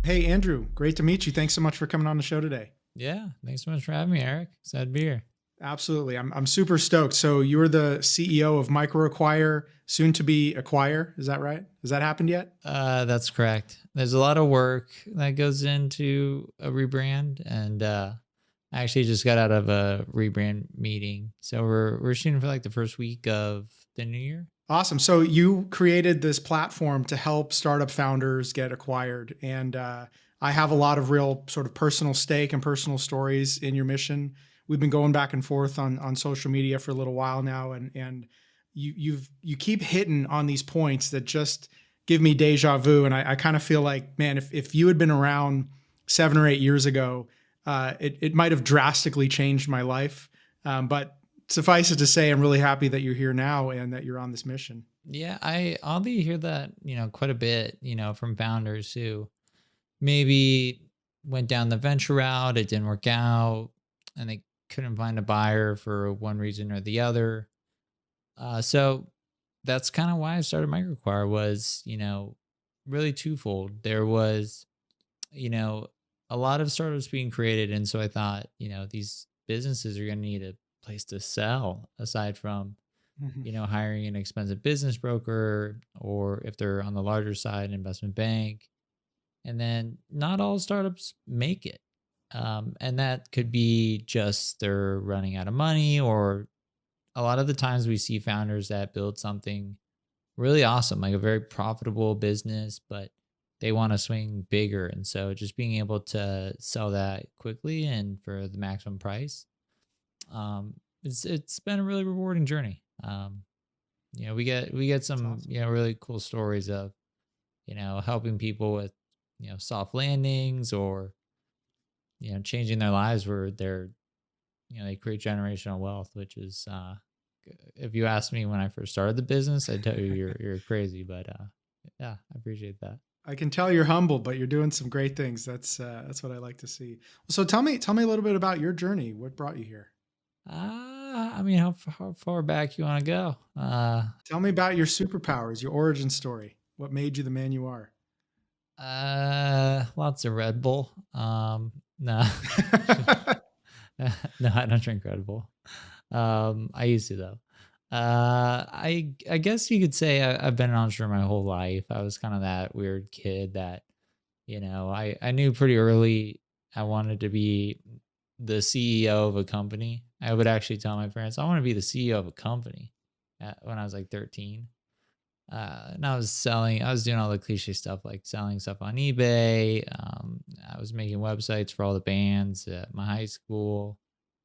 Hey, Andrew, great to meet you. Thanks so much for coming on the show today. Yeah, thanks so much for having me, Eric. Excited to be here. Absolutely. I'm super stoked. So you're the CEO of MicroAcquire, soon to be Acquire. Is that right? Has that happened yet? That's correct. There's a lot of work that goes into a rebrand, and I actually just got out of a rebrand meeting, so we're shooting for like the first week of the new year. Awesome. So you created this platform to help startup founders get acquired. And I have a lot of real sort of personal stake and personal stories in your mission. We've been going back and forth on social media for a little while now. And you keep hitting on these points that just give me deja vu. And I kind of feel like, man, if you had been around 7 or 8 years ago, it might have drastically changed my life. But suffice it to say, I'm really happy that you're here now and that you're on this mission. Yeah, I oddly hear that quite a bit from founders who maybe went down the venture route, it didn't work out, and they couldn't find a buyer for one reason or the other. So that's kind of why I started MicroAcquire was, really twofold. There was, you know, a lot of startups being created. And so I thought, these businesses are going to need a place to sell aside from, Mhm. hiring an expensive business broker or if they're on the larger side, an investment bank. And then not all startups make it. And that could be just they're running out of money, or a lot of the times we see founders that build something really awesome, like a very profitable business, but they want to swing bigger. And so just being able to sell that quickly and for the maximum price, it's been a really rewarding journey. We get That's some, awesome. really cool stories of, helping people with, soft landings or, changing their lives where they create generational wealth, which is if you asked me when I first started the business, I'd tell you you're crazy, but yeah, I appreciate that. I can tell you're humble, but you're doing some great things. That's what I like to see. So tell me a little bit about your journey. What brought you here? I mean, how far back you want to go? Tell me about your superpowers, your origin story. What made you the man you are? Lots of Red Bull. No, no, I don't drink Red Bull. I used to though. I guess you could say I've been an entrepreneur my whole life. I was kind of that weird kid that I knew pretty early I wanted to be the CEO of a company. I would actually tell my parents I want to be the CEO of a company when I was like 13. And I was doing all the cliche stuff like selling stuff on eBay. I was making websites for all the bands at my high school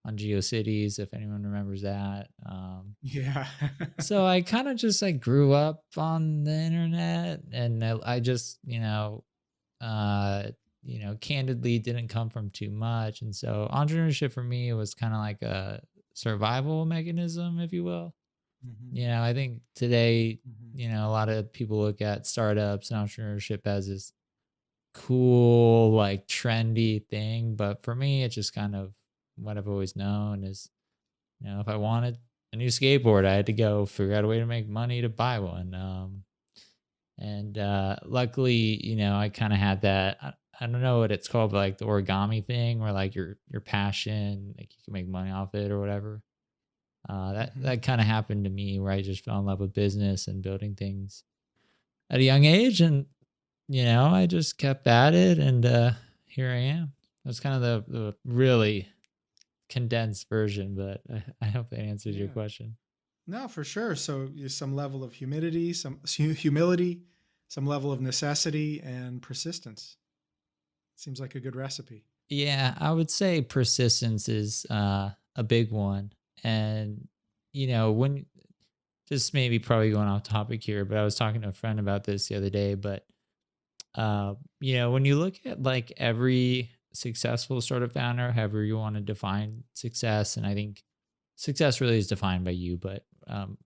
on GeoCities, if anyone remembers that. Yeah. So I kind of just like grew up on the internet, and I just, candidly didn't come from too much. And so entrepreneurship for me was kind of like a survival mechanism, if you will. Mhm, I think today, mhm. a lot of people look at startups and entrepreneurship as this cool, like trendy thing. But for me, it's just kind of what I've always known is, if I wanted a new skateboard, I had to go figure out a way to make money to buy one. And luckily, I kind of had that. I don't know what it's called, but like the origami thing, where like your passion, like you can make money off it or whatever. That Mhm. kind of happened to me, where I just fell in love with business and building things at a young age, and I just kept at it, and here I am. That's kind of the really condensed version, but I hope that answers your Yeah. question. No, for sure. So some level of humility, some level of necessity and persistence. Seems like a good recipe. Yeah, I would say persistence is a big one, and when just maybe probably going off topic here, but I was talking to a friend about this the other day, but when you look at like every successful startup founder, however you want to define success, and I think success really is defined by you, but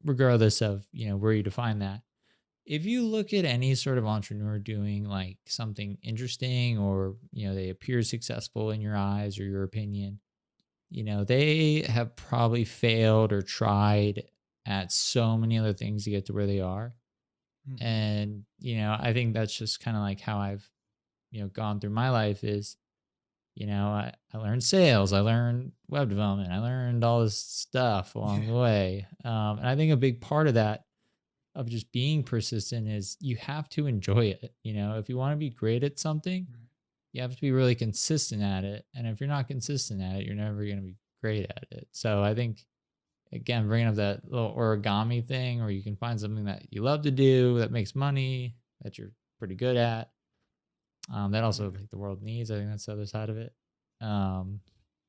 regardless of where you define that, if you look at any sort of entrepreneur doing like something interesting, or they appear successful in your eyes or your opinion, they have probably failed or tried at so many other things to get to where they are. Mhm. And I think that's just kind of like how I've gone through my life is, I learned sales, I learned web development, I learned all this stuff along Yeah. the way. And I think a big part of that, of just being persistent, is you have to enjoy it. If you want to be great at something, Right. you have to be really consistent at it. And if you're not consistent at it, you're never going to be great at it. So I think, again, bringing up that little origami thing, where you can find something that you love to do, that makes money, that you're pretty good at, that also, Right. like, the world needs. I think that's the other side of it.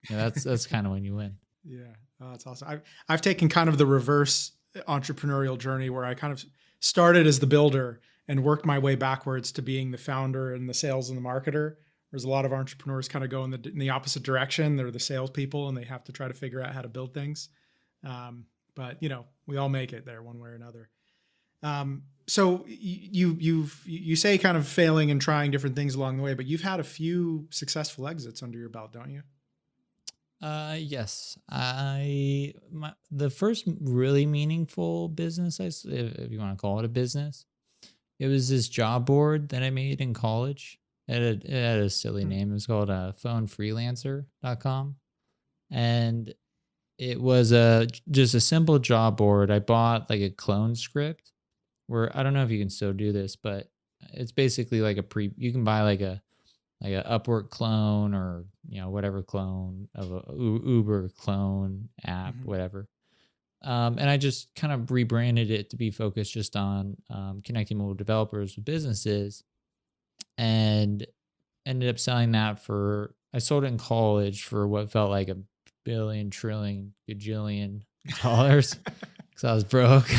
That's kind of when you win. Yeah, oh, that's awesome. I've taken kind of the reverse entrepreneurial journey where I kind of started as the builder and worked my way backwards to being the founder and the sales and the marketer. Whereas a lot of entrepreneurs kind of go in the opposite direction. They're the salespeople and they have to try to figure out how to build things. But we all make it there one way or another. So you say kind of failing and trying different things along the way, but you've had a few successful exits under your belt, don't you? Yes, the first really meaningful business, if you want to call it a business, it was this job board that I made in college. It had a silly Hmm. name. It was called phonefreelancer.com. And it was just a simple job board. I bought like a clone script, where I don't know if you can still do this, but it's basically like you can buy like a Upwork clone, or whatever clone of a Uber clone app, Hmm. whatever. And I just kind of rebranded it to be focused just on connecting mobile developers with businesses, and ended up selling that for. I sold it in college for what felt like a billion, trillion, gajillion dollars, because I was broke.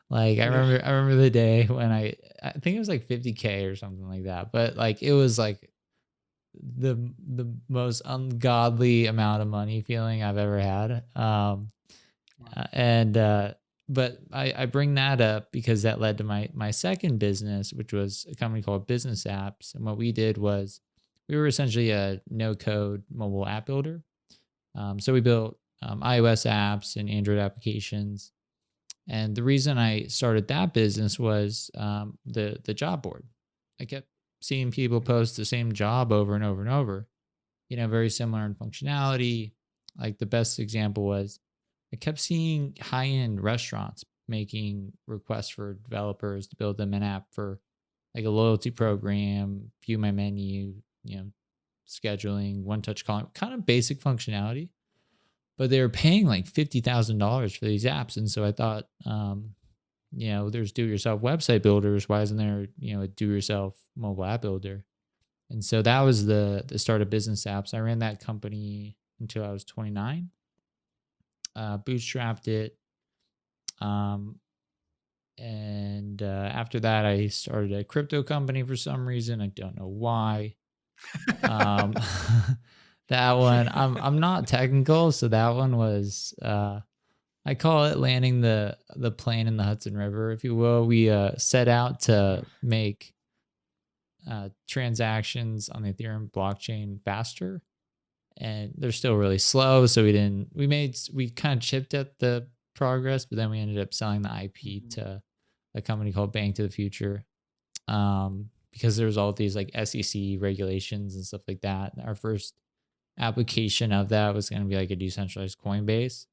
Like, I Yeah. remember, I remember the day when I think it was like 50K or something like that, but like it was like the most ungodly amount of money feeling I've ever had. Wow. And But I bring that up because that led to my second business, which was a company called Business Apps. And what we did was, we were essentially a no code mobile app builder. So we built iOS apps and Android applications. And the reason I started that business was the job board. I kept seeing people post the same job over and over and over, very similar in functionality. Like, the best example was, I kept seeing high end restaurants making requests for developers to build them an app for like a loyalty program, view my menu, scheduling, one touch calling, kind of basic functionality. But they were paying like $50,000 for these apps. And so I thought, there's do it yourself website builders. Why isn't there, a do yourself mobile app builder? And so that was the start of Business Apps. I ran that company until I was 29. Bootstrapped it. Um, and After that, I started a crypto company for some reason. I don't know why. Um, that one, I'm not technical, so that one was I call it landing the plane in the Hudson River, if you will. We set out to make transactions on the Ethereum blockchain faster, and they're still really slow. So we kind of chipped at the progress, but then we ended up selling the IP Mhm. to a company called Bank to the Future, because there was all these like SEC regulations and stuff like that. Our first application of that was going to be like a decentralized Coinbase.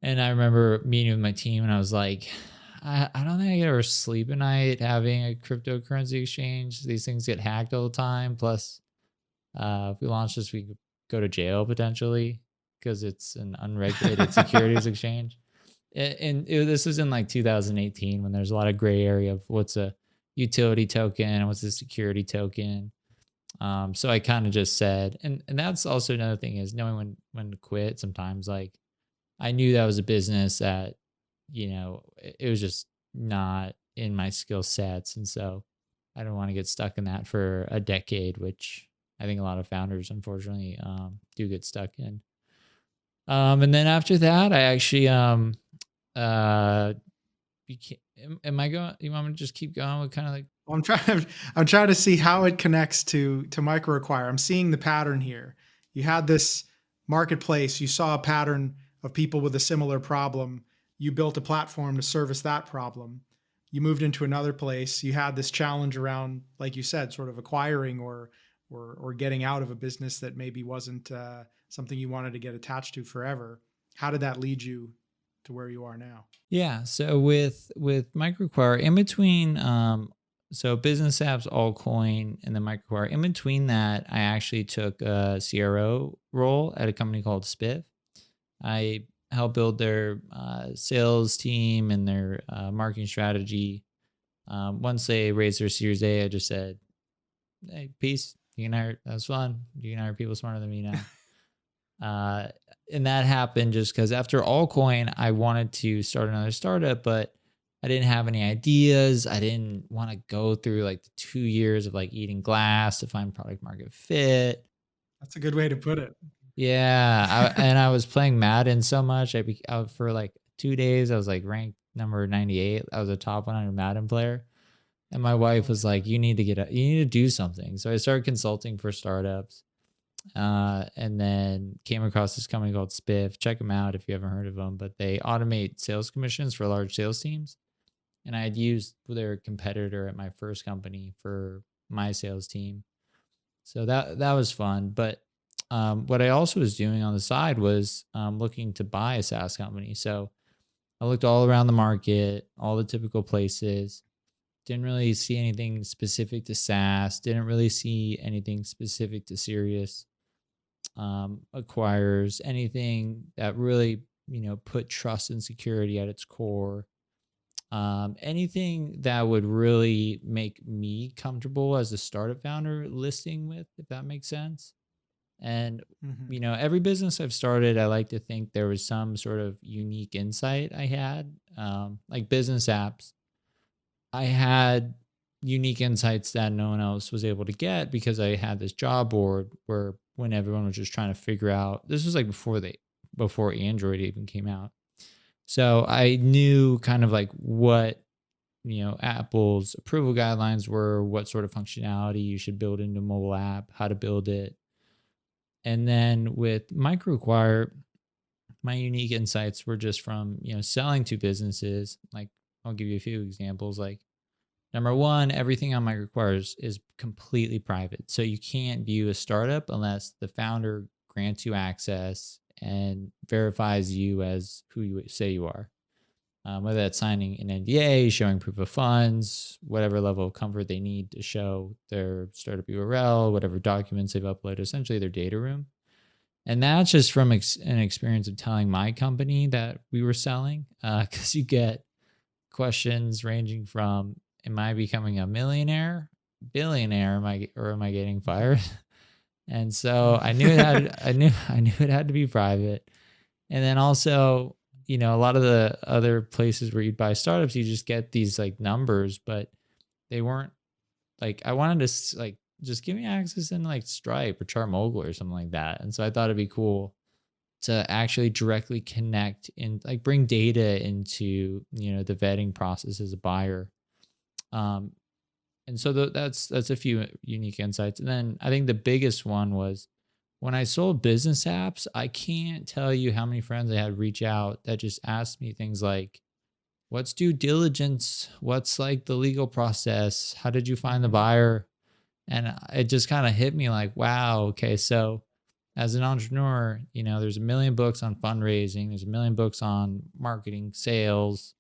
And I remember meeting with my team, and I was like, I don't think I could ever sleep at night having a cryptocurrency exchange. These things get hacked all the time. Plus, if we launch this, we could go to jail potentially, because it's an unregulated securities exchange. This was in like 2018, when there's a lot of gray area of what's a utility token and what's a security token. So I kind of just said, and that's also another thing, is knowing when to quit. Sometimes, like, I knew that was a business that, it was just not in my skill sets. And so I don't want to get stuck in that for a decade, which I think a lot of founders, unfortunately, do get stuck in. And then after that, I actually, uh, am I going, you want me to just keep going with kind of like, Well, I'm trying to see how it connects to MicroAcquire. I'm seeing the pattern here. You had this marketplace. You saw a pattern of people with a similar problem. You built a platform to service that problem. you moved into another place. You had this challenge around, like you said, sort of acquiring or getting out of a business that maybe wasn't something you wanted to get attached to forever. How did that lead you to where you are now? Yeah. So with MicroAcquire, in between, so business apps, altcoin, and then MicroAcquire. In between that, I actually took a CRO role at a company called Spiff. I helped build their sales team and their marketing strategy. Once they raised their Series A, I just said, "Hey, peace. You can hire. That's fun. You can hire people smarter than me now." Uh, and that happened just because after Allcoin, I wanted to start another startup, but I didn't have any ideas. I didn't want to go through like the 2 years of like eating glass to find product market fit. That's a good way to put it. Yeah, and I was playing Madden so much. For like 2 days, I was like ranked number 98. I was a top 100 Madden player, and my wife Oh was my like, "You need to you need to do something." So I started consulting for startups, and then came across this company called Spiff. Check them out if you haven't heard of them. But they automate sales commissions for large sales teams, and I had used their competitor at my first company for my sales team. So that was fun. But what I also was doing on the side was looking to buy a SaaS company. So I looked all around the market, all the typical places. Didn't really see anything specific to SaaS. Didn't really see anything specific to serious acquires, anything that really, put trust and security at its core. Anything that would really make me comfortable as a startup founder listing with, if that makes sense. And, hmm every business I've started, I like to think there was some sort of unique insight I had, like business apps. I had unique insights that no one else was able to get because I had this job board where when everyone was just trying to figure out, this was like before Android even came out. So I knew kind of like what, Apple's approval guidelines were, what sort of functionality you should build into a mobile app, how to build it. And then with MicroAcquire, my unique insights were just from, selling to businesses. Like I'll give you a few examples. Like number one, everything on MicroAcquire is completely private. So you can't view a startup unless the founder grants you access and verifies you as who you say you are. Whether that's signing an NDA, showing proof of funds, whatever level of comfort they need to show their startup URL, whatever documents they've uploaded, essentially their data room. And that's just from an experience of telling my company that we were selling, because you get questions ranging from, am I becoming a millionaire, billionaire, am I getting fired? And so I knew it had I knew it had to be private. And then also, a lot of the other places where you'd buy startups, you just get these like numbers, but they weren't like, I wanted to like just give me access in like Stripe or Chartmogul or something like that. And so I thought it'd be cool to actually directly connect and like bring data into, the vetting process as a buyer. Um, and so that's a few unique insights. And then I think the biggest one was when I sold business apps, I can't tell you how many friends I had reach out that just asked me things like, what's due diligence? What's like the legal process? How did you find the hmm buyer? And it just kind of hit me like, wow, okay, so as an entrepreneur, there's a million books on fundraising, there's a million books on marketing, sales,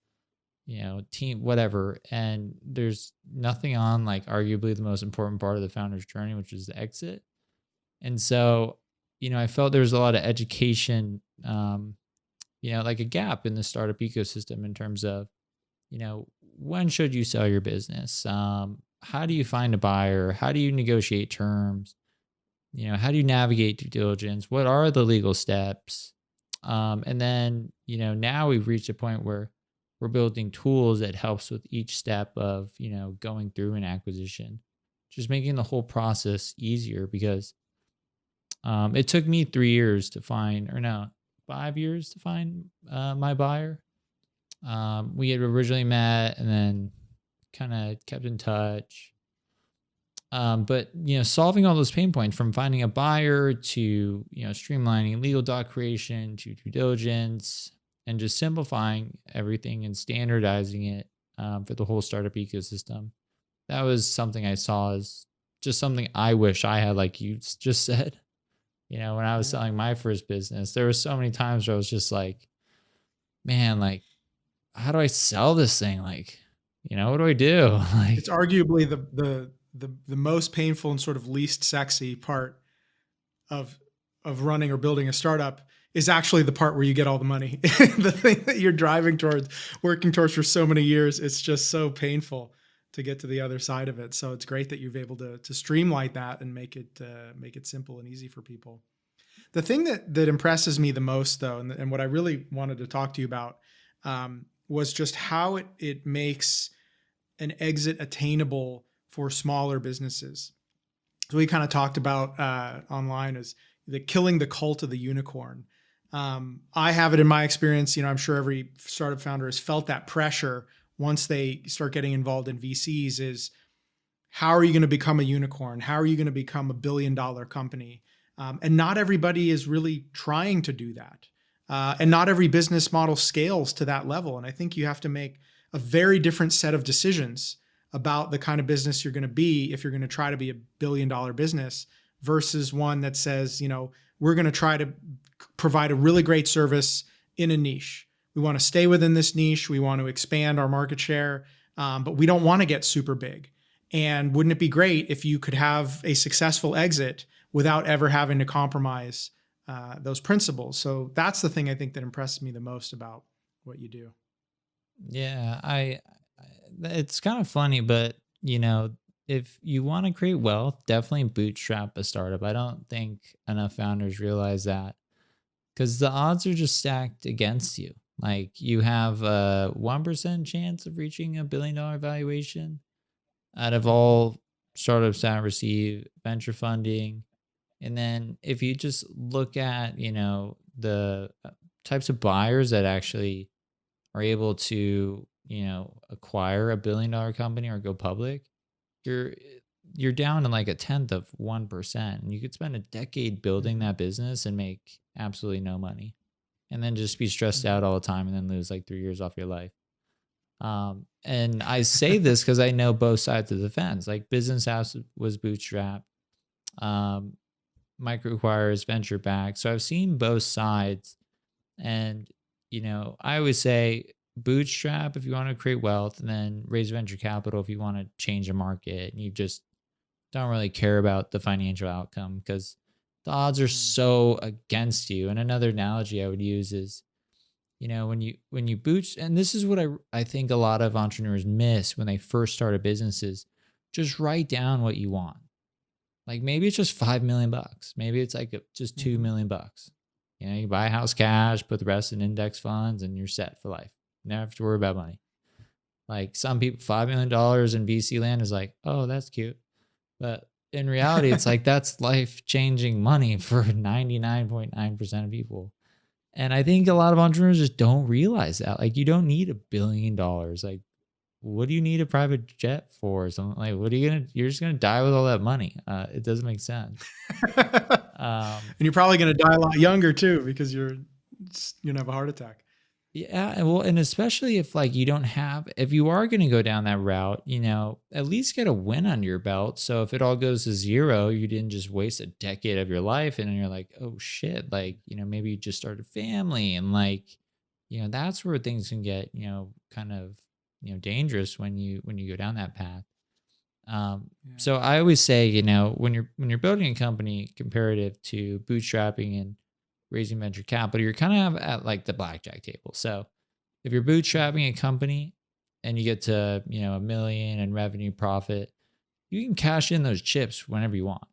team, whatever. And there's nothing on like arguably the most important part of the founder's journey, which is the exit. And so, I felt there was a lot of education, like a gap in the startup ecosystem in terms of, when should you sell your business? How do you find a buyer? How do you negotiate terms? How do you navigate due diligence? What are the legal steps? And then, now we've reached a point where we're building tools that helps with each step of, going through an acquisition, just making the whole process easier because it took me 3 years to find, or no, 5 years to find my buyer. We had originally met and then kind of kept in touch. But solving all those pain points from finding a buyer to streamlining legal doc creation to due diligence and just simplifying everything and standardizing it for the whole startup ecosystem. That was something I saw as just something I wish I had, like you just said. When I was Yeah. selling my first business, there were so many times where I was just like, man, like, how do I sell this thing? Like, what do I do? It's Like, arguably the most painful and sort of least sexy part of running or building a startup is actually the part where you get all the money. The thing that you're driving towards, working towards for so many years, it's just so painful to get to the other side of it. So it's great that you've able to streamline that and make it simple and easy for people. The thing that impresses me the most, though, and what I really wanted to talk to you about, was just how it makes an exit attainable for smaller businesses. So we kind of talked about online as the killing the cult of the unicorn. I have it in my experience. I'm sure every startup founder has felt that pressure once they start getting involved in VCs. Is how are you going to become a unicorn? How are you going to become $1 billion company? And not everybody is really trying to do that. And not every business model scales to that level. And I think you have to make a very different set of decisions about the kind of business you're going to be if you're going to try to be $1 billion business versus one that says, we're going to try to provide a really great service in a niche. We want to stay within this niche. We want to expand our market share, but we don't want to get super big. And wouldn't it be great if you could have a successful exit without ever having to compromise those principles? So that's the thing I think that impresses me the most about what you do. yeah, it's kind of funny, but if you want to create wealth, definitely bootstrap a startup. I don't think enough founders realize that because the odds are just stacked against you. Like you have a 1% chance of reaching $1 billion valuation out of all startups that receive venture funding. And then if you just look at, the types of buyers that actually are able to, acquire $1 billion company or go public, you're you're down to like a tenth of 1%. And you could spend a decade building Mhm. that business and make absolutely no money. And then just be stressed Mhm. out all the time and then lose like 3 years off your life. And I say this because I know both sides of the fence. Like Business House was bootstrap, um, MicroAcquire is venture backed. So I've seen both sides. And, I always say bootstrap if you want to create wealth, and then raise venture capital if you want to change the market. And you just don't really care about the financial outcome because the odds are Mm. so against you. And another analogy I would use is, when you boot, and this is what I think a lot of entrepreneurs miss when they first start a business is just write down what you want. Like maybe it's just 5 million bucks. Maybe it's like just two Mhm. million bucks. You buy a house cash, put the rest in index funds, and you're set for life. Never have to worry about money. Like some people, $5 million in VC land is like, oh, that's cute. But in reality, it's like that's life changing money for 99.9% of people. And I think a lot of entrepreneurs just don't realize that. Like, you don't need $1 billion. Like, what do you need a private jet for? Or something like, what are you gonna? You're just gonna die with all that money. It doesn't make sense. And Um, you're probably going to die a lot younger too because you're going to have a heart attack. yeah, and well, and especially if like you don't have, if you are gonna go down that route, at least get a win under your belt. So if it all goes to zero, you didn't just waste a decade of your life, and then you're like, oh shit, like maybe you just started a family, and like that's where things can get kind of dangerous when you go down that path. Yeah. So I always say, when you're building a company comparative to bootstrapping and raising venture capital, you're kind of at like the blackjack table. So if you're Mhm. bootstrapping a company and you get to, 1 million in revenue profit, you can cash in those chips whenever you want.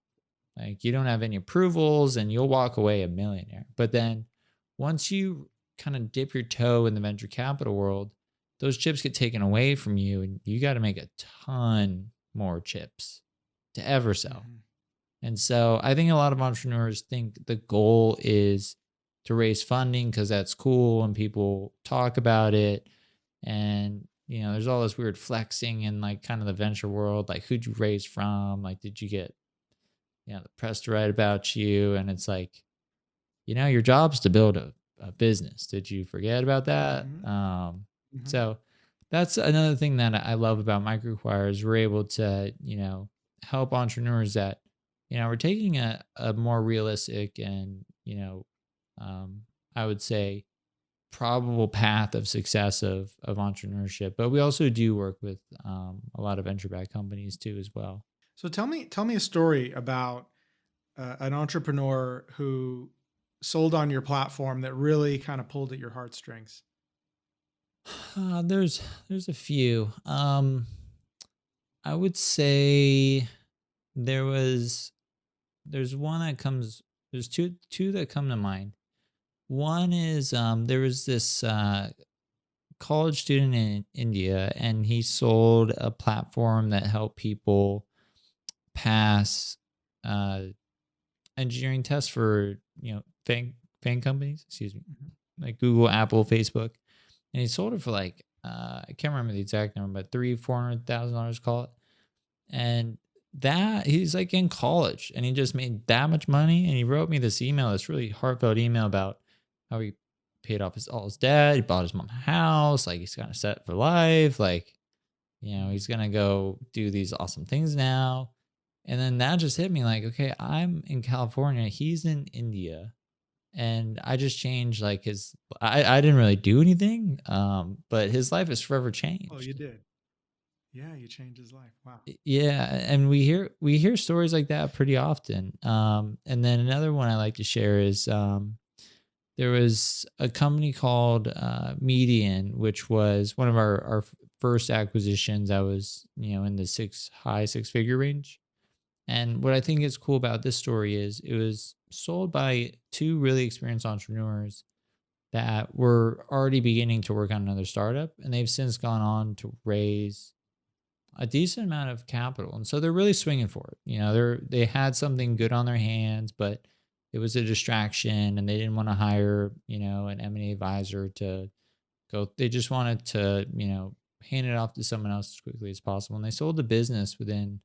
Like you don't have any approvals and you'll walk away a millionaire. But then once you kind of dip your toe in the venture capital world, those chips get taken away from you and you got to make a ton more chips to ever sell. Mhm. And so I think a lot of entrepreneurs think the goal is to raise funding because that's cool and people talk about it. And, there's all this weird flexing in like kind of the venture world. Like, who'd you raise from? Like, did you get, the press to write about you? And it's like, your job's to build a business. Did you forget about that? Mhm. Mhm. So That's another thing that I love about MicroAcquire is we're able to, help entrepreneurs that, we're taking a more realistic and, I would say probable path of success of entrepreneurship. But we also do work with a lot of venture backed companies too as well. So tell me a story about an entrepreneur who sold on your platform that really kind of pulled at your heartstrings. There's a few. I would say there was there's one that comes there's two that come to mind. One is there was this college student in India, and he sold a platform that helped people pass uh, engineering tests for fan companies. Excuse me, Mhm. like Google, Apple, Facebook, and he sold it for like I can't remember the exact number, but $300,000-$400,000, call it. And that he's like in college and he just made that much money. And he wrote me this email, this really heartfelt email about how he paid off all his debt. He bought his mom a house. Like he's kind of set for life. Like, he's going to go do these awesome things now. And then that just hit me like, okay, I'm in California. He's in India. And I just changed like I didn't really do anything. But his life is forever Oh, you changed. did. Yeah, you changed his life. Wow. Yeah, and we hear stories like that pretty often. And then another one I like to share is there was a company called Median, which was one of our first acquisitions. That was in the high six figure range. And what I think is cool about this story is it was sold by two really experienced entrepreneurs that were already beginning to work on another startup, and they've since gone on to raise a decent amount of capital, and so they're really swinging for it. They had something good on their hands, but it was a distraction, and they didn't want to hire an M&A advisor to go. They just wanted to hand it off to someone else as quickly as possible, and they sold the business within,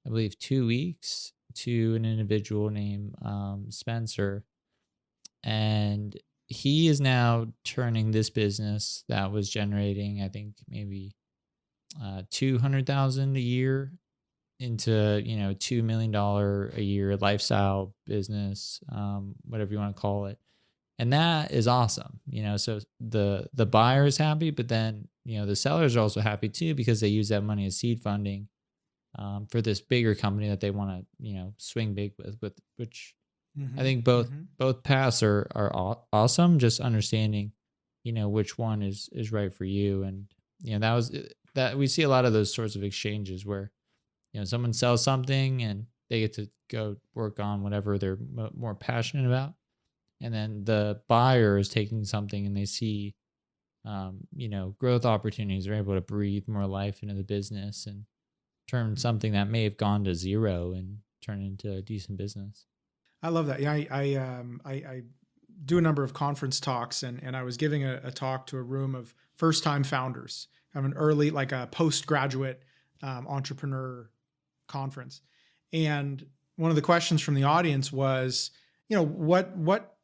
I believe, 2 weeks to an individual named Spencer, and he is now turning this business that was generating, I think, maybe 200,000 a year into $2 million a year lifestyle business, whatever you want to call it. And that is awesome. So the buyer is happy, but then the sellers are also happy too, because they use that money as seed funding for this bigger company that they want to swing big with which I Mm-hmm. think both Mm-hmm. both paths are awesome. Just understanding which one is right for you. And that was that we see a lot of those sorts of exchanges where someone sells something and they get to go work on whatever they're more passionate about, and then the buyer is taking something and they see growth opportunities. They're able to breathe more life into the business and turn something that may have gone to zero and turn into a decent business. I love that. Yeah, I do a number of conference talks, and I was giving a talk to a room of first time founders, kind of an early, like a postgraduate entrepreneur conference. And one of the questions from the audience was, what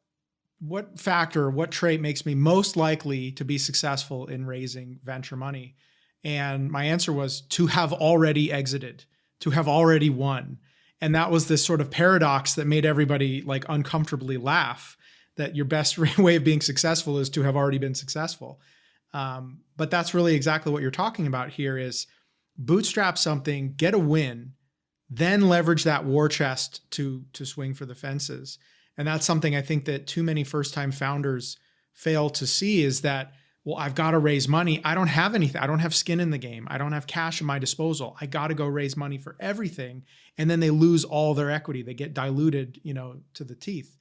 factor, what trait makes me most likely to be successful in raising venture money? And my answer was to have already exited, to have already won. And that was this sort of paradox that made everybody like uncomfortably laugh, that your best way of being successful is to have already been successful. But that's really exactly what you're talking about here is bootstrap something, get a win, then leverage that war chest to swing for the fences. And that's something I think that too many first-time founders fail to see is that, well, I've got to raise money. I don't have anything. I don't have skin in the game. I don't have cash at my disposal. I got to go raise money for everything. And then they lose all their equity. They get diluted, to the teeth.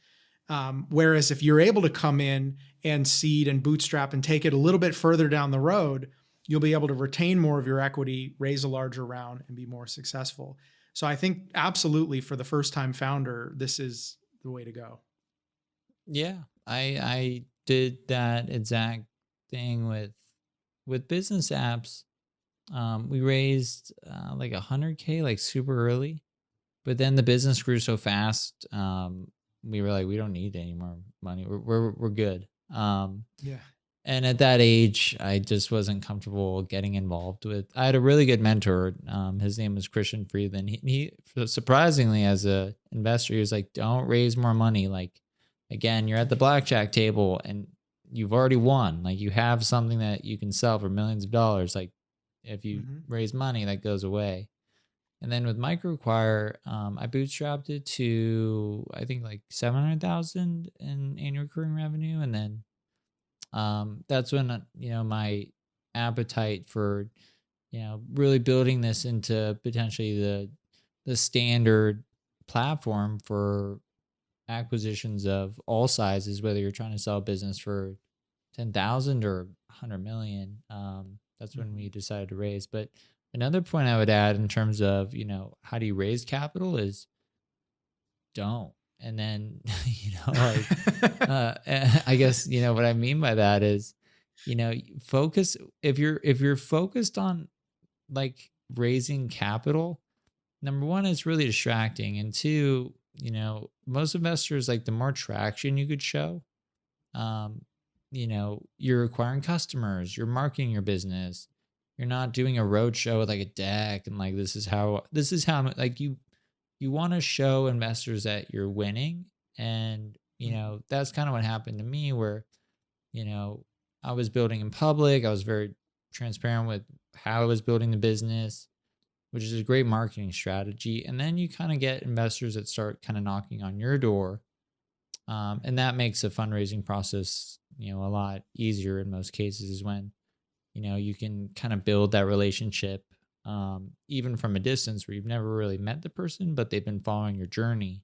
Whereas if you're able to come in and seed and bootstrap and take it a little bit further down the road, you'll be able to retain more of your equity, raise a larger round, and be more successful. So I think absolutely for the first time founder, this is the way to go. Yeah, I did that exact thing with business apps. We raised like 100K like super early, but then the business grew so fast. We were like, we don't need any more money. We're good. Yeah. And at that age, I just wasn't comfortable getting involved with. I had a really good mentor. His name was Christian Friedland. He surprisingly, as a investor, he was like, "Don't raise more money. Like, again, you're at the blackjack table and you've already won. Like, you have something that you can sell for millions of dollars. Like, if you Hmm. raise money, that goes away." And then with MicroAcquire, I bootstrapped it to I think like 700,000 in annual recurring revenue, and then that's when my appetite for really building this into potentially the standard platform for acquisitions of all sizes, whether you're trying to sell a business for 10,000 or 100 million. That's when we Hmm. decided to raise. But another point I would add in terms of how do you raise capital is don't. And then like I guess what I mean by that is focus. If you're focused on like raising capital, number one, it's really distracting, and two, most investors, like, the more traction you could show, um you're acquiring customers, you're marketing your business, you're not doing a road show with like a deck and like this is how like you want to show investors that you're winning. And that's kind of what happened to me, where you know I was building in public, I was very transparent with how I was building the business, which is a great marketing strategy. And then you kind of get investors that start kind of knocking on your door, and that makes the fundraising process a lot easier in most cases, is when you can kind of build that relationship, even from a distance, where you've never really met the person, but they've been following your journey.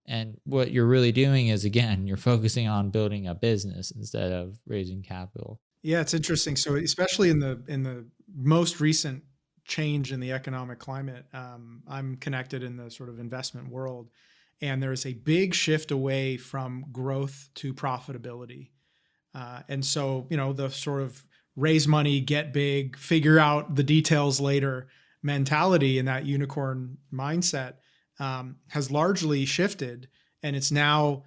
And what you're really doing is, again, you're focusing on building a business instead of raising capital. Yeah, it's interesting. So, especially in the most recent change in the economic climate, I'm connected in the sort of investment world, and there is a big shift away from growth to profitability. And so, the sort of raise money, get big, figure out the details later mentality and that unicorn mindset has largely shifted. And it's now,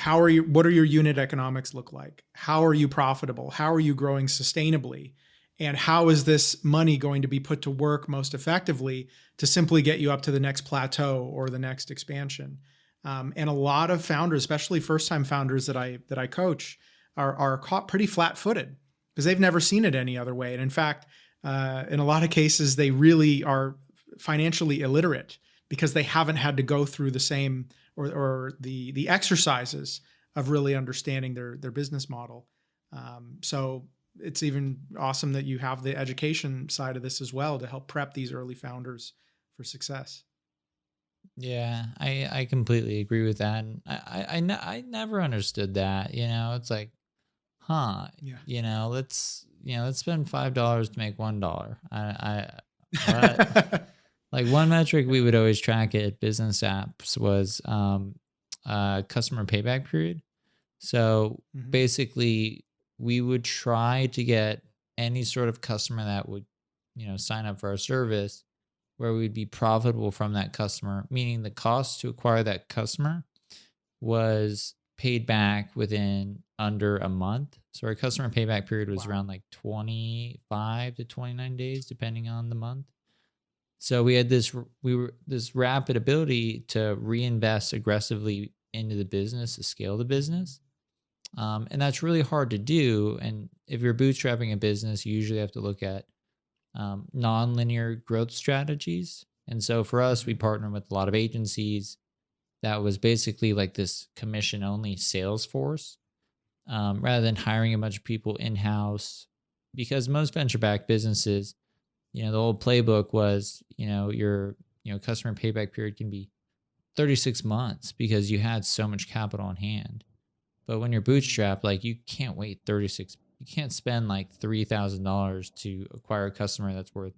what are your unit economics look like? How are you profitable? How are you growing sustainably? And how is this money going to be put to work most effectively to simply get you up to the next plateau or the next expansion? And a lot of founders, especially first-time founders that I coach, are caught pretty flat-footed because they've never seen it any other way. And in fact, in a lot of cases, they really are financially illiterate because they haven't had to go through the same or the exercises of really understanding their business model. So it's even awesome that you have the education side of this as well to help prep these early founders for success. Yeah, I completely agree with that. And I never understood that. It's like, huh, Yeah. let's spend $5 to make $1. What? Like, one metric we would always track at business apps was customer payback period. So Hmm. basically, we would try to get any sort of customer that would sign up for our service, where we'd be profitable from that customer, meaning the cost to acquire that customer was paid back within under a month. So our customer payback period was Wow. around like 25 to 29 days, depending on the month. So we were this rapid ability to reinvest aggressively into the business to scale the business. And that's really hard to do. And if you're bootstrapping a business, you usually have to look at non-linear growth strategies. And so for us, we Hmm. partner with a lot of agencies. That was basically like this commission only sales force, rather than hiring a bunch of people in house. Because most venture backed businesses, the old playbook was, your customer payback period can be 36 months because you had so much capital on hand. But when you're Hmm. bootstrapped, like, you can't wait 36. You can't spend like $3,000 to acquire a customer that's worth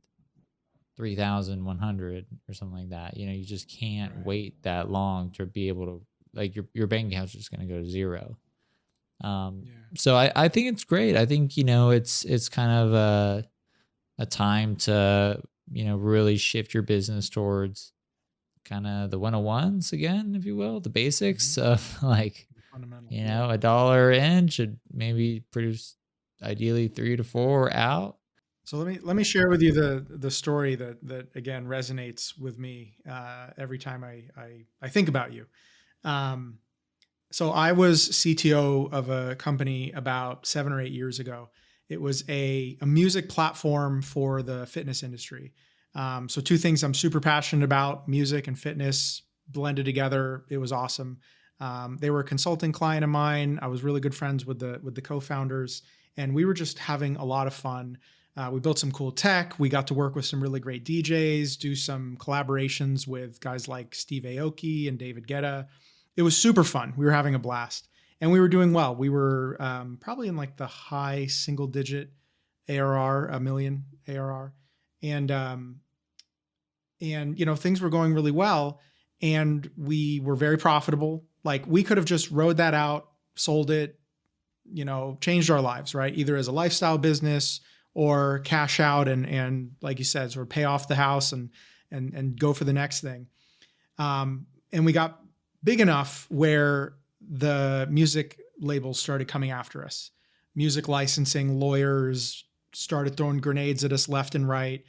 3,100 or something like that. You just can't Right. wait that long to be able to, like, your bank account's just going to go to zero. Um, Yeah. so I think it's great. I think it's kind of a time to really shift your business towards kind of the 101s again, if you will, the Hmm. basics of like Fundamental. You Yeah. know, a dollar in should maybe produce ideally 3 to 4 out. So let me share with you the story that again resonates with me every time I think about you. Um, so I was CTO of a company about 7 or 8 years ago. It was a music platform for the fitness industry. So two things I'm super passionate about: music and fitness blended together. It was awesome. They were a consulting client of mine. I was really good friends with the co-founders, and we were just having a lot of fun. We built some cool tech. We got to work with some really great DJs, do some collaborations with guys like Steve Aoki and David Guetta. It was super fun. We were having a blast, and we were doing well. We were probably in like the high single digit ARR, a million ARR, and things were going really well, and we were very profitable. Like we could have just rode that out, sold it, changed our lives, right? Either as a lifestyle business or cash out and like you said, sort of pay off the house and go for the next thing. And we got big enough where the music labels started coming after us. Music licensing lawyers started throwing grenades at us left and right.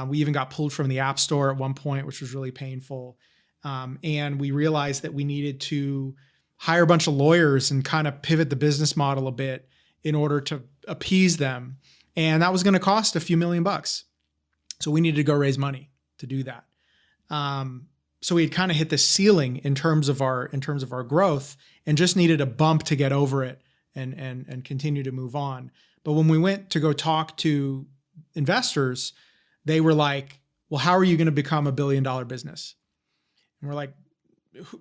We even got pulled from the App Store at one point, which was really painful. And we realized that we needed to hire a bunch of lawyers and kind of pivot the business model a bit in order to appease them. And that was going to cost a few $1,000,000. So we needed to go raise money to do that. So we had kind of hit the ceiling in terms of our growth and just needed a bump to get over it and continue to move on. But when we went to go talk to investors, they were like, well, how are you going to become $1 billion business? And we're like,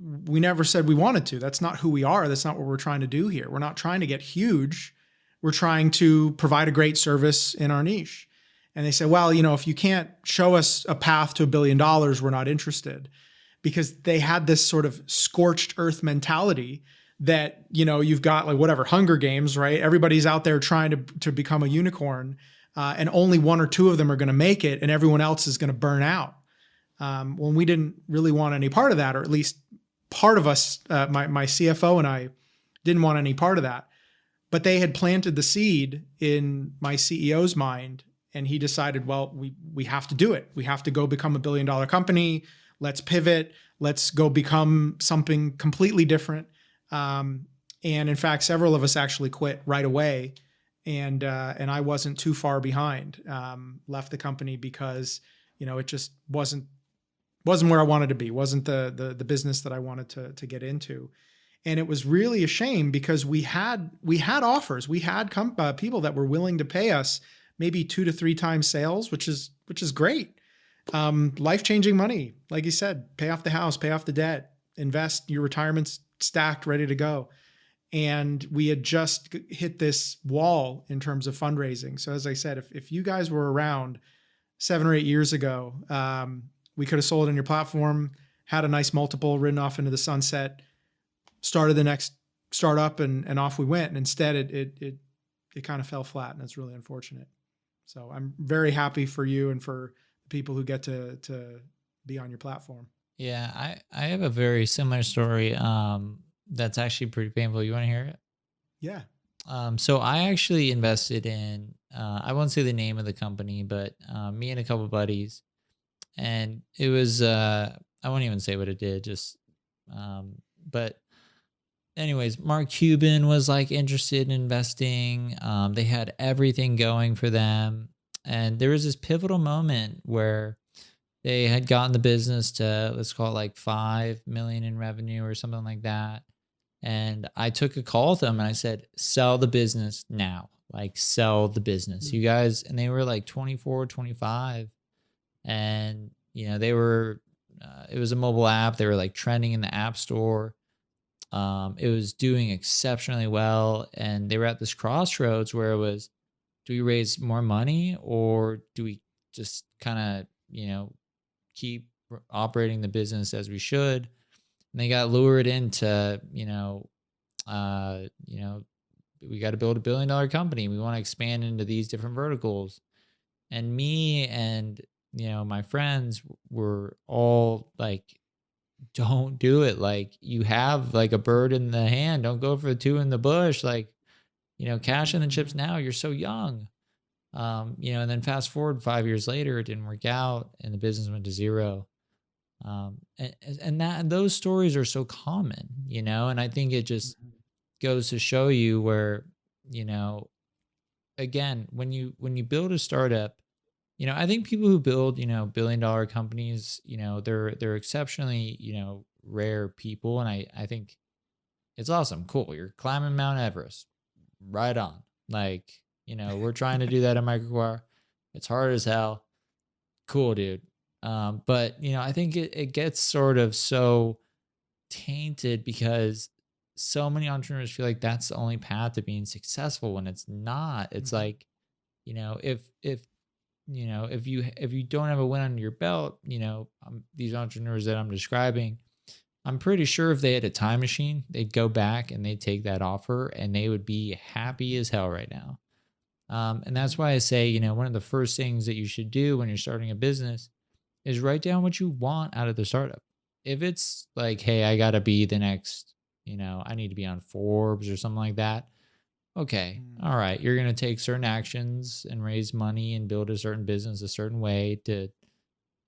we never said we wanted to. That's not who we are. That's not what we're trying to do here. We're not trying to get huge. We're trying to provide a great service in our niche. And they said, well, if you can't show us a path to $1 billion, we're not interested. Because they had this sort of scorched earth mentality that, you've got like whatever, Hunger Games, right? Everybody's out there trying to become a unicorn, and only one or two of them are going to make it, and everyone else is going to burn out. When we didn't really want any part of that, or at least part of us, my CFO and I didn't want any part of that. But they had planted the seed in my CEO's mind, and he decided, well, we have to do it. We have to go become $1 billion company. Let's pivot. Let's go become something completely different. And in fact, several of us actually quit right away. And I wasn't too far behind. Left the company because, it just wasn't where I wanted to be. Wasn't the business that I wanted to get into. And it was really a shame because we had offers. We had people that were willing to pay us maybe 2 to 3 times sales, which is great. Life-changing money. Like you said, pay off the house, pay off the debt, invest, your retirement's stacked, ready to go. And we had just hit this wall in terms of fundraising. So as I said, if you guys were around 7 or 8 years ago, we could have sold on your platform, had a nice multiple, ridden off into the sunset, started the next startup, and off we went. And instead it kind of fell flat, and that's really unfortunate. So I'm very happy for you and for people who get to be on your platform. Yeah, I have a very similar story that's actually pretty painful. You want to hear it? Yeah. So I actually invested in, I won't say the name of the company, but me and a couple buddies, and it was, I won't even say what it did, just, but anyways, Mark Cuban was like interested in investing. They had everything going for them. And there was this pivotal moment where they had gotten the business to, let's call it like 5 million in revenue or something like that. And I took a call with them and I said, sell the business now, like sell the business, you guys. And they were like 24, 25. And, they were, it was a mobile app. They were like trending in the app store. It was doing exceptionally well. And they were at this crossroads where it was, do we raise more money or do we just kind of, keep operating the business as we should? And they got lured into, we got to build $1 billion company. We want to expand into these different verticals. And me and, my friends were all like don't do it. Like, you have like a bird in the hand. Don't go for the two in the bush. Like, cash in the chips now. You're so young. And then fast forward 5 years later, it didn't work out and the business went to zero. And those stories are so common, and I think it just goes to show you where, you know, again, when you build a startup, I think people who build, billion-dollar companies, they're exceptionally, rare people. And I think it's awesome. Cool. You're climbing Mount Everest. Right on. Like, we're trying to do that in MicroAcquire. It's hard as hell. Cool, dude. But I think it gets sort of so tainted because so many entrepreneurs feel like that's the only path to being successful when it's not. It's like, if you don't have a win under your belt, these entrepreneurs that I'm describing, I'm pretty sure if they had a time machine, they'd go back and they'd take that offer and they would be happy as hell right now. And that's why I say, one of the first things that you should do when you're starting a business is write down what you want out of the startup. If it's like, hey, I got to be the next, I need to be on Forbes or something like that. Okay. All right. You're going to take certain actions and raise money and build a certain business a certain way to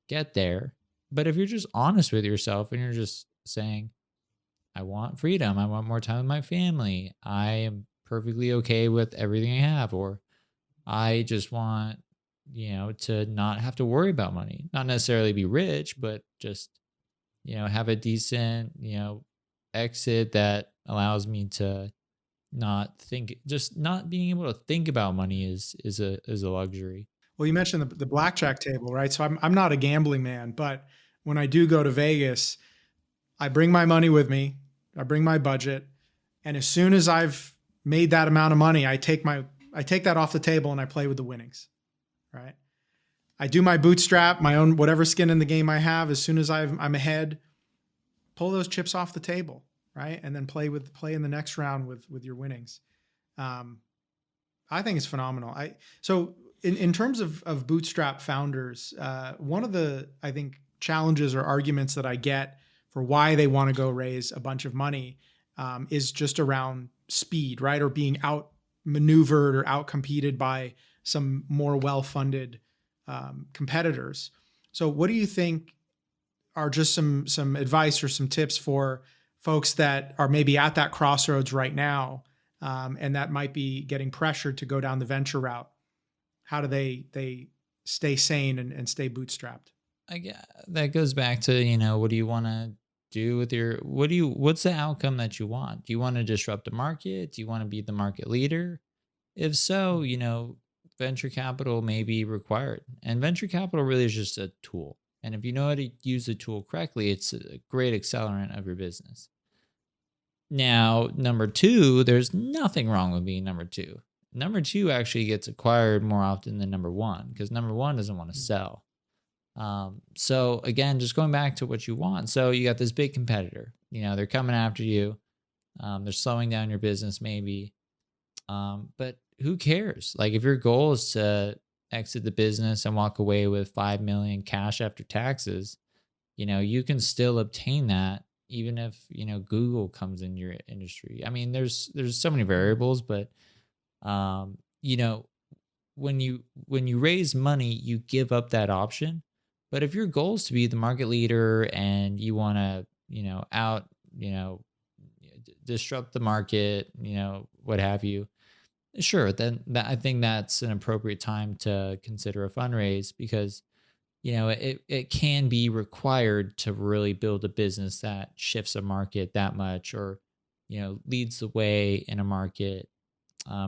get there. But if you're just honest with yourself and you're just saying, I want freedom, I want more time with my family, I am perfectly okay with everything I have, or I just want, to not have to worry about money, not necessarily be rich, but just, have a decent, exit that allows me to not think, just not being able to think about money is a luxury. Well, you mentioned the blackjack table, right? So I'm not a gambling man, but when I do go to Vegas, I bring my money with me. I bring my budget, and as soon as I've made that amount of money, I take that off the table and I play with the winnings, right? I do my bootstrap, my own whatever skin in the game I have. As soon as I'm ahead, pull those chips off the table, right? And then play in the next round with your winnings. Um, I think it's phenomenal. So in terms of bootstrap founders, one of the, I think, challenges or arguments that I get for why they want to go raise a bunch of money is just around speed, right? Or being outmaneuvered or outcompeted by some more well-funded competitors. So what do you think are just some advice or some tips for folks that are maybe at that crossroads right now, and that might be getting pressured to go down the venture route? How do they stay sane and stay bootstrapped? I guess that goes back to, what do you want to do with what's the outcome that you want? Do you want to disrupt the market? Do you want to be the market leader? If so, venture capital may be required. And venture capital really is just a tool. And if you know how to use the tool correctly, it's a great accelerant of your business. Now, number two, there's nothing wrong with being number two. Number two actually gets acquired more often than number one because number one doesn't want to sell. So again, just going back to what you want. So you got this big competitor, they're coming after you. They're slowing down your business maybe. But who cares? Like, if your goal is to exit the business and walk away with 5 million cash after taxes, you can still obtain that even if, Google comes in your industry. I mean, there's so many variables, but, when you raise money, you give up that option. But if your goal is to be the market leader and you want to, disrupt the market, what have you, sure, then I think that's an appropriate time to consider a fundraise because, it can be required to really build a business that shifts a market that much or, leads the way in a market.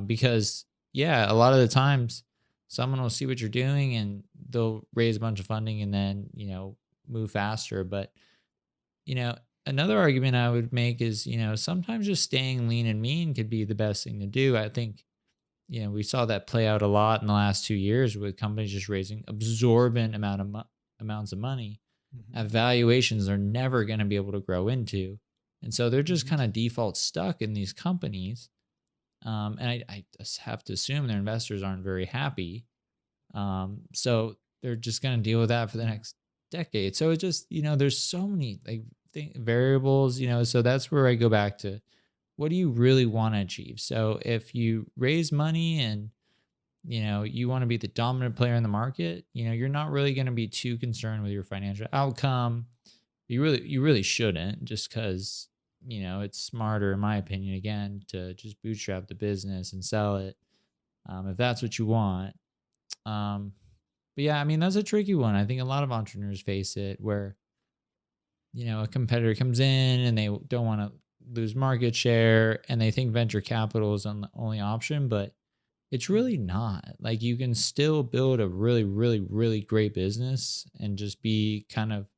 Because, yeah, a lot of the times someone will see what you're doing and they'll raise a bunch of funding and then, move faster. But, another argument I would make is, sometimes just staying lean and mean could be the best thing to do. I think, we saw that play out a lot in the last 2 years with companies just raising absorbent amounts of money at valuations they're never going to be able to grow into. And so they're just kind of default stuck in these companies. And I just have to assume their investors aren't very happy. So they're just going to deal with that for the next decade. So it just, there's so many like variables, so that's where I go back to what do you really want to achieve? So if you raise money and you want to be the dominant player in the market, you're not really going to be too concerned with your financial outcome. You really shouldn't, just because it's smarter, in my opinion, again, to just bootstrap the business and sell it, if that's what you want. um but yeah, I mean, that's a tricky one. I think a lot of entrepreneurs face it, where a competitor comes in and they don't want to lose market share, and they think venture capital is the only option, but it's really not. Like, you can still build a really, really, really great business and just be kind of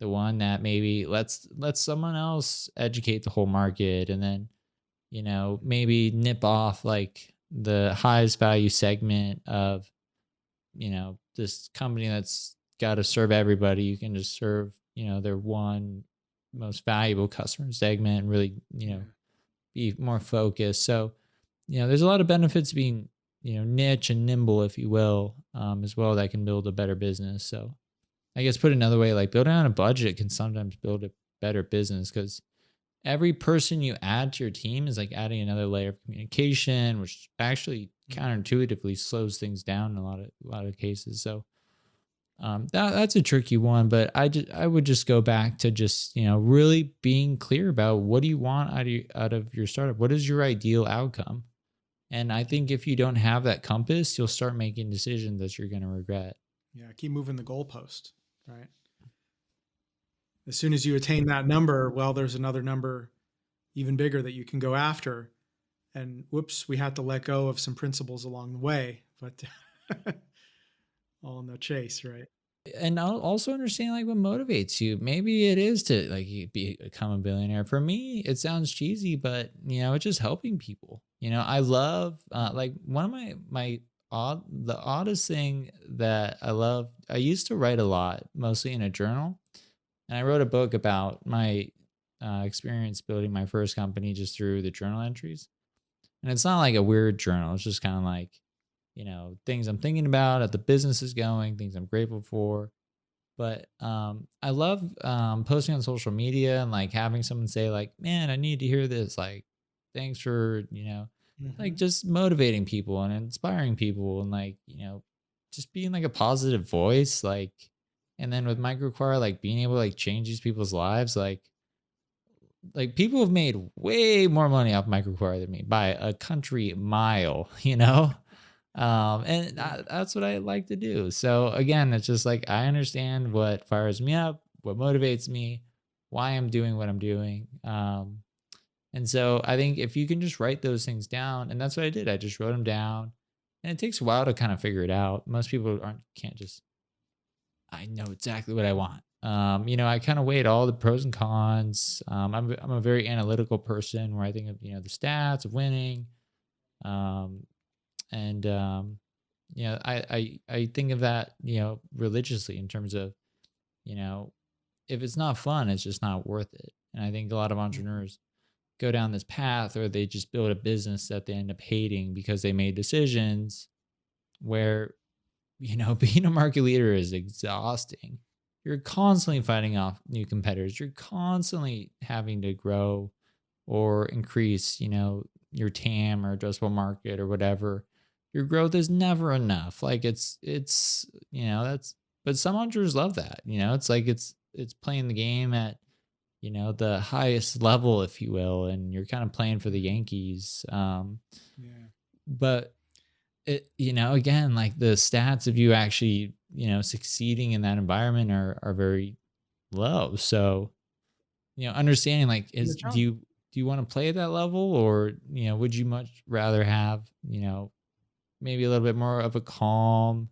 the one that maybe lets someone else educate the whole market, and then maybe nip off like the highest value segment of this company that's got to serve everybody. You can just serve their one most valuable customer segment, and really be more focused. So there's a lot of benefits to being niche and nimble, if you will, as well, that can build a better business. So I guess, put another way, like, building on a budget can sometimes build a better business, because every person you add to your team is like adding another layer of communication, which actually counterintuitively slows things down in a lot of cases. So that's a tricky one, but I would just go back to just really being clear about what do you want out of your startup. What is your ideal outcome? And I think if you don't have that compass, you'll start making decisions that you're going to regret. Yeah, keep moving the goalpost, right? As soon as you attain that number, well, there's another number even bigger that you can go after. And whoops, we had to let go of some principles along the way, but all in the chase, right? And I'll also understand like what motivates you. Maybe it is to like become a billionaire. For me, it sounds cheesy, but it's just helping people. I love like one of the oddest thing that I love. I used to write a lot, mostly in a journal, and I wrote a book about my experience building my first company just through the journal entries. And it's not like a weird journal. It's just kind of like things I'm thinking about, as the business is going, things I'm grateful for. But I love posting on social media and like having someone say like, "Man, I need to hear this." Like, thanks for like Mm-hmm. just motivating people and inspiring people, and like just being like a positive voice. Like, and then with MicroAcquire, like being able to like change these people's lives. Like people have made way more money off MicroAcquire than me by a country mile. And Yeah. that's what I like to do. So again, it's just like I understand what fires me up, what motivates me, why I'm doing what I'm doing. And so I think if you can just write those things down, and that's what I did. I just wrote them down, and it takes a while to kind of figure it out. Most people can't just, I know exactly what I want. I kind of weighed all the pros and cons. I'm a very analytical person, where I think of the stats of winning. Um, and I think of that religiously, in terms of you know if it's not fun, it's just not worth it. And I think a lot of Mhm. entrepreneurs go down this path, or they just build a business that they end up hating because they made decisions where being a market leader is exhausting. You're constantly fighting off new competitors. You're constantly having to grow or increase, your TAM or addressable market or whatever. Your growth is never enough. Like that's, but some entrepreneurs love that. It's like it's playing the game at the highest level, if you will, and you're kind of playing for the Mhm. Yankees. Yeah. But again, like the stats of you actually succeeding in that environment are very low. So understanding like, Doing the is do job. you want to play at that level, or would you much rather have maybe a little bit more of a calm,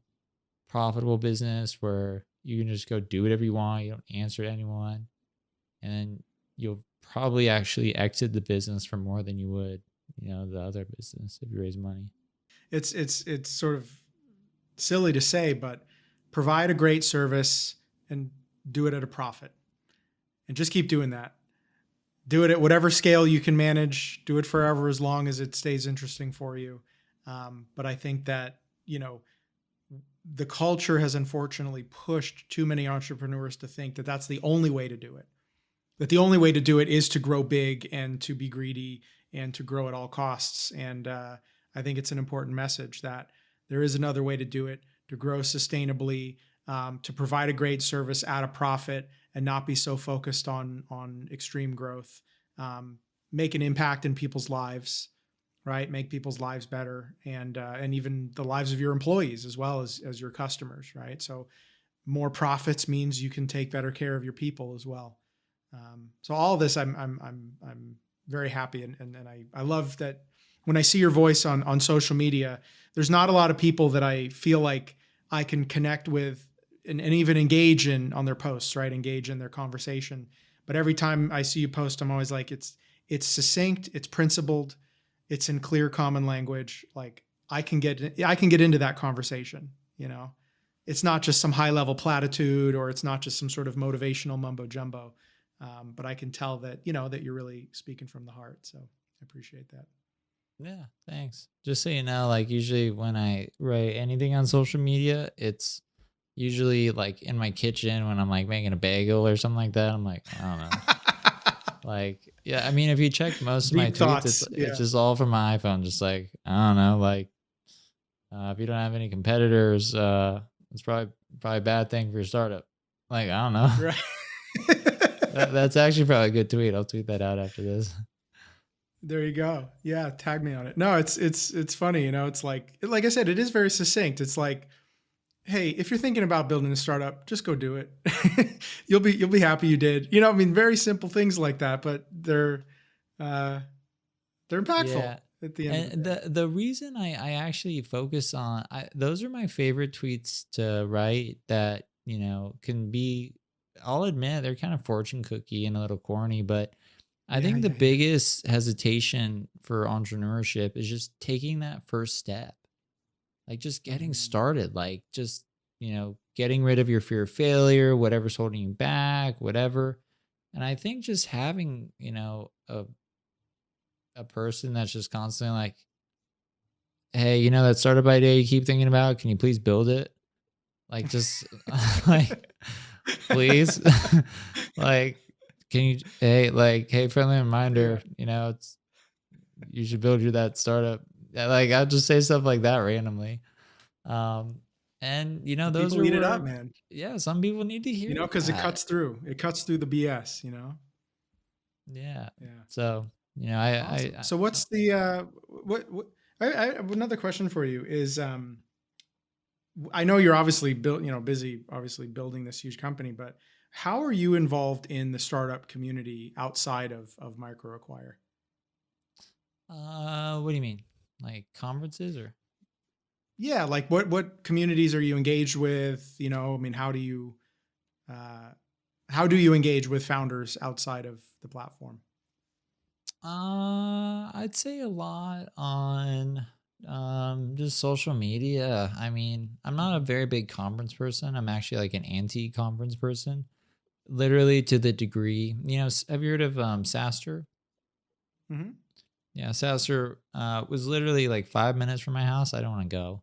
profitable business where you can just go do whatever you want, you don't answer to anyone, and then you'll probably actually exit the business for more than you would the other business if you raise money. It's sort of silly to say, but provide a great service and do it at a profit, and just keep doing that. Do it at whatever scale you can manage. Do it forever, as long as it stays interesting for you. But I think that the culture has unfortunately pushed too many entrepreneurs to think that that's the only way to do it. But the only way to do it is to grow big and to be greedy and to grow at all costs. And I think it's an important message that there is another way to do it, to grow sustainably, to provide a great service at a profit, and not be so focused on extreme growth. Make an impact in people's lives, right? Make people's lives better, and even the lives of your employees as well as your customers, right? So more profits means you can take better care of your people as well. So all of this, I'm very happy, and I love that when I see your voice on social media. There's not a lot of people that I feel like I can connect with and even engage in on their posts, right? Engage in their conversation. But every time I see you post, I'm always like, it's succinct, it's principled, it's in clear common language. Like I can get into that conversation, you know. It's not just some high level platitude, or it's not just some sort of motivational mumbo jumbo. But I can tell that, that you're really speaking from the heart. So I appreciate that. Yeah, thanks. Just so you know, like usually when I write anything on social media, it's usually like in my kitchen when I'm like making a bagel or something like that. I'm like, I don't know. Like, yeah, I mean, if you check most of my Deep tweets, thoughts. it's Yeah. just all from my iPhone. Just like, I don't know, like if you don't have any competitors, it's probably a bad thing for your startup. Like, I don't know. Right. That's actually probably a good tweet. I'll tweet that out after this. There you go. Yeah, tag me on it. No, it's funny, it's like I said, it is very succinct. It's like, hey, if you're thinking about building a startup, just go do it. You'll be happy you did. I mean, very simple things like that, but uh they're impactful Yeah. at the end of the And day. the reason I actually focus on those are my favorite tweets to write that, can be, I'll admit they're kind of fortune cookie and a little corny, but I Yeah, think the yeah, yeah. biggest hesitation for entrepreneurship is just taking that first step. Like just getting Mhm. started, like just, getting rid of your fear of failure, whatever's holding you back, whatever. And I think just having, a person that's just constantly like, hey, that startup idea you keep thinking about, can you please build it? Like, just like, please, like, can you, hey, friendly Yeah. reminder, it's, you should build your that startup. Yeah, like, I'll just say stuff like that randomly. Um, and And those people are eat it up, where, man. yeah, some people need to hear Because it that. cuts through. It cuts through the BS. Yeah. Yeah. So, I, Awesome. So what's the what I have another question for you is I know you're obviously busy obviously building this huge company, but how are you involved in the startup community outside of MicroAcquire? what do you mean? Like conferences or? Yeah, like what communities are you engaged with? I mean, uh how do you engage with founders outside of the platform? I'd say a lot on just social media. I mean, I'm not a Mhm. very big conference person. I'm actually like an anti-conference person, literally to the degree. Have you heard of Saster? Mhm. Yeah, Saster was literally like 5 minutes from my house. I don't want to go.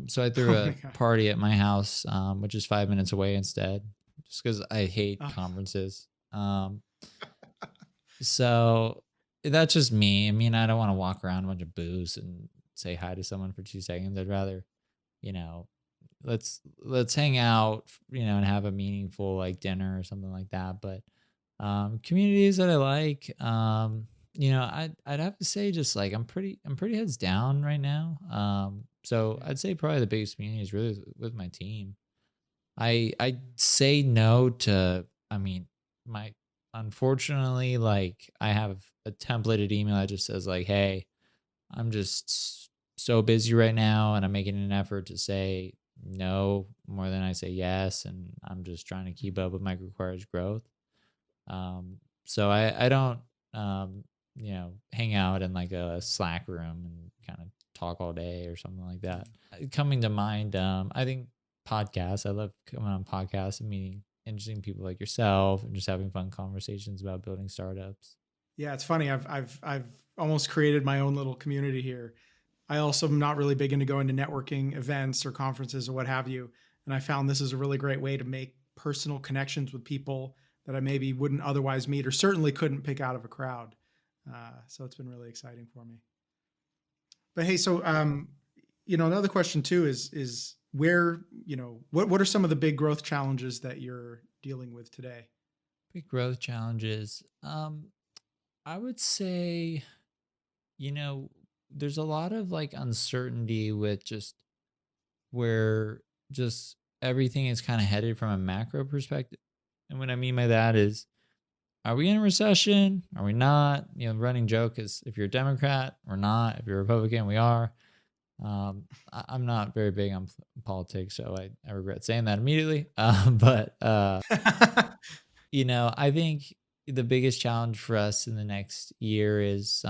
So I threw Oh my a god. party at my house, which is 5 minutes away instead, just because I hate Oh, conferences. So that's just me. I mean, I don't want to walk around a bunch of booths and say hi to someone for 2 seconds. I'd rather, you know, let's hang out, and have a meaningful like dinner or something like that. But communities that I like, I'd have to say just like I'm pretty heads down right now. So yeah. I'd say probably the biggest community is really with my team. I say no to, I mean, my unfortunately, like I have a templated email that just says like, "Hey, I'm just so busy right now and I'm making an effort to say no more than I say yes, and I'm just trying to keep up with MicroAcquire's growth." So I don't hang out in like a Slack room and kind of talk all day or something like that. Coming to mind, I think podcasts. I love coming on podcasts and meeting interesting people like yourself and just having fun conversations about building startups. Yeah, it's funny. I've almost created my own little community here. I also am not really big into going to networking events or conferences or what have you. And I found this is a really great way to make personal connections with people that I maybe wouldn't otherwise meet or certainly couldn't pick out of a crowd. So it's been really exciting for me. But hey, so another question too is where, what are some of the big growth challenges that you're dealing with today? Big growth challenges. I would say, you know, there's a lot of like uncertainty with just where just everything is kind of headed from a macro perspective. And what I mean by that is, are we in a recession? Are we not? The running joke is if you're a Democrat, we're not. If you're a Republican, we are. I'm not very big on politics, so I regret saying that immediately. But I think the biggest challenge for us in the next year is,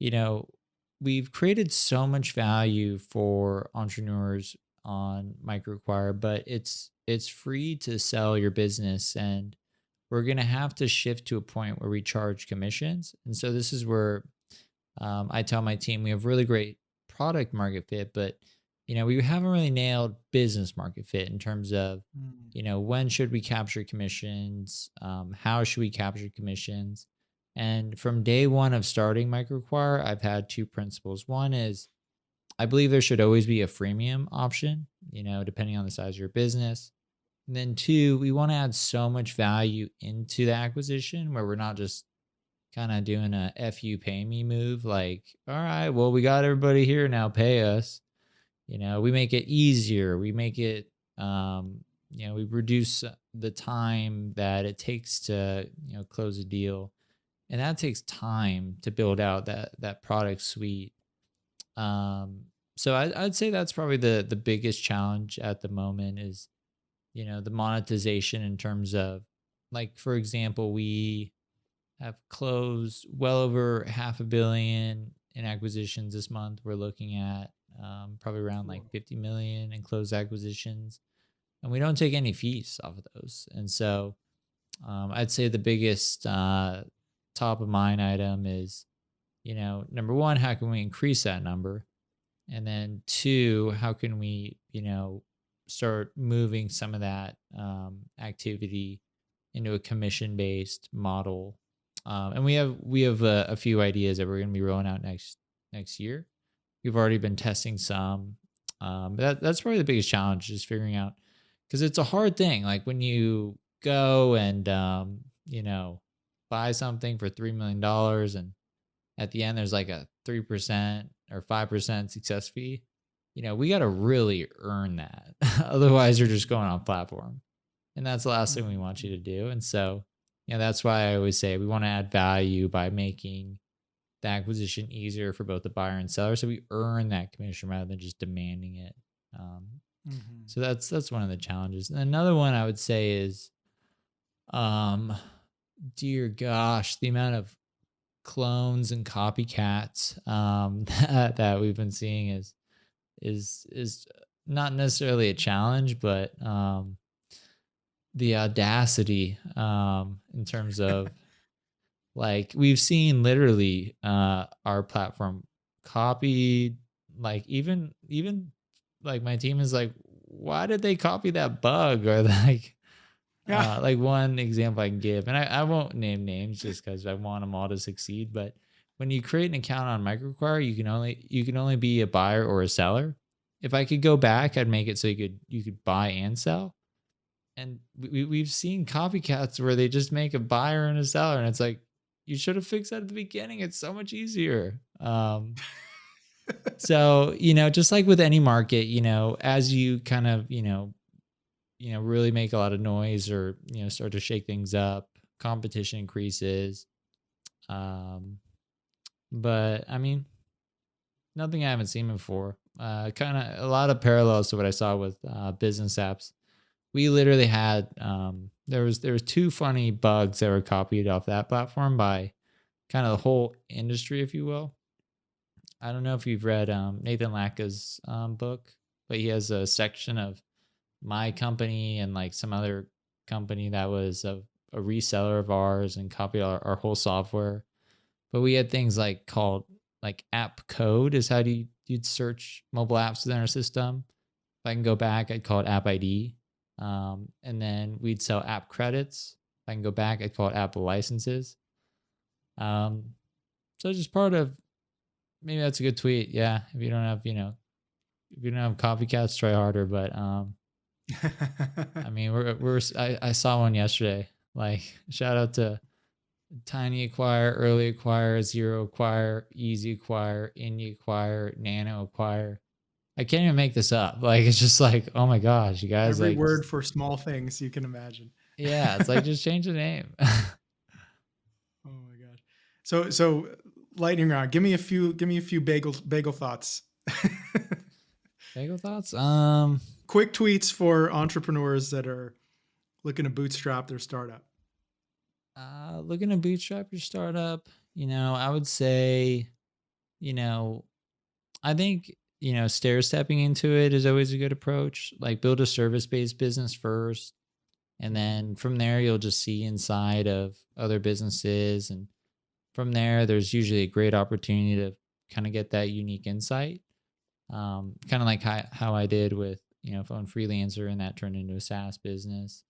you know, we've created so much value for entrepreneurs on MicroAcquire, but it's free to sell your business, and we're gonna have to shift to a point where we charge commissions. And so this is where I tell my team we have really great product market fit, but we haven't really nailed business market fit in terms of Mm. when should we capture commissions, how should we capture commissions. And from day one of starting MicroAcquire, I've had two principles. One is I believe there should always be a freemium option, depending on the size of your business. And then two, we want to add so much value into the acquisition where we're not just kind of doing a F you pay me move. Like, all right, well, we got everybody here now, pay us. We make it easier. We make it, we reduce the time that it takes to, close a deal. And that takes time to build out that product suite. So I'd say that's probably the biggest challenge at the moment is, the monetization in terms of, like, for example, we have closed well over 500,000,000 in acquisitions this month. We're looking at probably around like 50 million in closed acquisitions, and we don't take any fees off of those. And so I'd say the biggest top of mind item is, number one, how can we increase that number? And then two, how can we, start moving some of that activity into a commission based model. And we have a few ideas that we're going to be rolling out next year. We've already been testing some. But that's probably the biggest challenge, is figuring out, because it's a hard thing. Like when you go and buy something for $3 million, and at the end there's like a 3% or 5% success fee. We got to really earn that. Otherwise, you're just going on platform, and that's the last thing we want you to do. And so, that's why I always say we want to add value by making the acquisition easier for both the buyer and seller, so we earn that commission rather than just demanding it. So that's one of the challenges. And another one I would say is, dear gosh, the amount of clones and copycats that we've been seeing is not necessarily a challenge, but the audacity in terms of, like, we've seen literally our platform copied. Like even like my team is like, why did they copy that bug? Or like Yeah. like one example I can give, and I won't name names just because I want them all to succeed. But when you create an account on MicroAcquire, you can only be a buyer or a seller. If I could go back, I'd make it so you could buy and sell. And we've seen copycats where they just make a buyer and a seller, and it's like, you should have fixed that at the beginning. It's so much easier. So just like with any market, as you kind of really make a lot of noise, or start to shake things up, competition increases. But I mean, nothing I haven't seen before. Kind of a lot of parallels to what I saw with business apps. We literally had there was two funny bugs that were copied off that platform by kind of the whole industry, if you will. I don't know if you've read Nathan Lacka's book, but he has a section of my company and like some other company that was a reseller of ours and copied our whole software. But we had things like called like app code is how you'd search mobile apps within our system. If I can go back, I'd call it app ID. And then we'd sell app credits. If I can go back, I'd call it Apple licenses. So just part of, maybe that's a good tweet. Yeah. If you don't have, if you don't have copycats, try harder. But I mean, I saw one yesterday. Like, shout out to Tiny Acquire, Early Acquire, Zero Acquire, Easy Acquire, Indie Acquire, Nano Acquire. I can't even make this up. Like, it's just like, oh my gosh, you guys, Every like, word for small things you can imagine. yeah, it's like, just change the name. Oh my gosh. So lightning round. Give me a few bagel thoughts. Bagel thoughts? Quick tweets for entrepreneurs that are looking to bootstrap their startup. Looking to bootstrap your startup, I would say, you know, I think, stair stepping into it is always a good approach. Like, build a service based business first. And then from there, you'll just see inside of other businesses. And from there, there's usually a great opportunity to kind of get that unique insight. Kind of like how I did with, Phone Freelancer, and that turned into a SaaS business.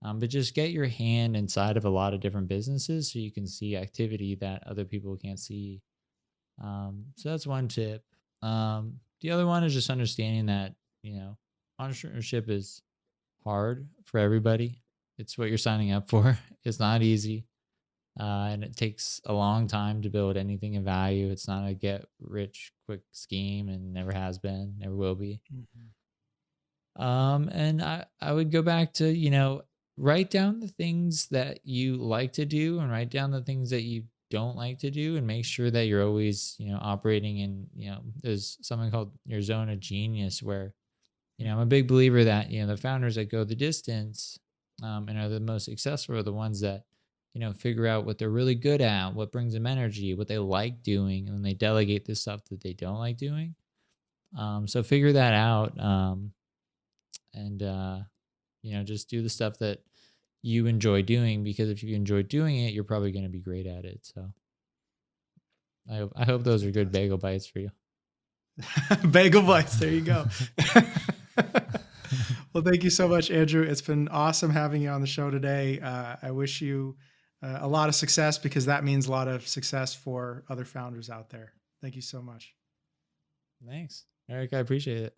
But just get your hand inside of a lot of different businesses so you can see activity that other people can't see. So that's one tip. The other one is just understanding that, entrepreneurship is hard for everybody. It's what you're signing up for. It's not easy. And it takes a long time to build anything of value. It's not a get rich quick scheme, and never has been, never will be. Mhm. And I would go back to, write down the things that you like to do, and write down the things that you don't like to do, and make sure that you're always, operating in, there's something called your zone of genius, where, I'm a big believer that, the founders that go the distance, and are the most successful are the ones that, figure out what they're really good at, what brings them energy, what they like doing, and then they delegate the stuff that they don't like doing. So figure that out. And just do the stuff that you enjoy doing, because if you enjoy doing it, you're probably going to be great at it. So I hope That's those are good fantastic. bagel bites for you. Bagel bites. There you go. Well, thank you so much, Andrew. It's been awesome having you on the show today. I wish you a lot of success, because that means a lot of success for other founders out there. Thank you so much. Thanks, Eric. I appreciate it.